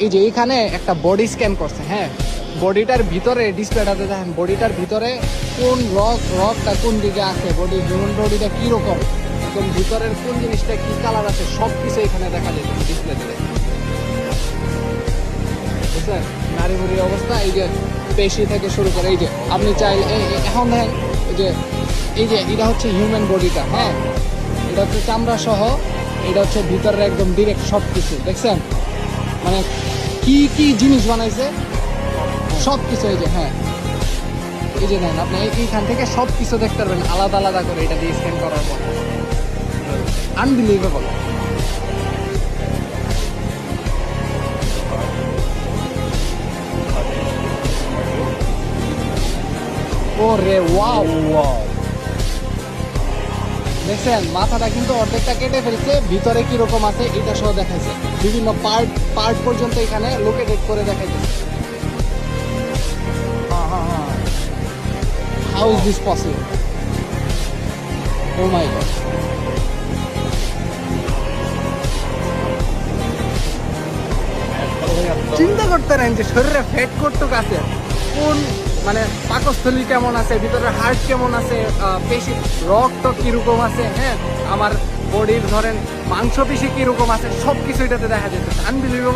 এই যে এখানে একটা বডি স্ক্যান করছে, হ্যাঁ বডিটার ভিতরে ডিসপ্লেটাতে দেখেন বডিটার ভিতরে কোন রকটা কোন দিকে আছে, বডি হিউম্যান বডিটা কীরকম, একদম ভিতরের কোন জিনিসটা কি কালার আছে সব কিছু এখানে দেখা যায় ডিসপ্লেতে। বুঝছেন নারী বুড়ির অবস্থা, এই যে পেশি থেকে শুরু করে এই যে আপনি চাইলে এখন দেখেন এই যে এটা হচ্ছে হিউম্যান বডিটা, হ্যাঁ এটা হচ্ছে চামড়া সহ, এটা হচ্ছে ভিতরের একদম ডিরেক্ট সব কিছু দেখছেন, মানে কি কি জিনিস বানাইছে সব কিছু। এই যে হ্যাঁ এই যে দেখেন আপনি এইখান থেকে সব কিছু দেখতে পারবেন আলাদা আলাদা করে এটা দিয়ে স্ক্যান করার পর। আনবিলিভেবল। ও রে ওয়াও ওয়াও, দেখছেন মাথাটা কিন্তু অর্ধেকটা কেটে ফেলছে, ভিতরে কিরকম আছে এটা সহ দেখাইছে, বিভিন্ন পার্ট পার্ট পর্যন্ত এখানে লোকেটেড করে দেখাইছে। How is this possible? Oh my God. চিন্তা করতে নেন যে শরীরে ফ্যাট কতটুকু আছে, কোন মানে পাকস্থলী কেমন আছে, ভিতরে হার্ট কেমন আছে, পেশি রক্ত কিরকম আছে, হ্যাঁ আমার বডির ধরেন মাংসপেশি কিরকম আছে, সব কিছু এটাতে দেখা যেতেছে। আনবিলিভেবল।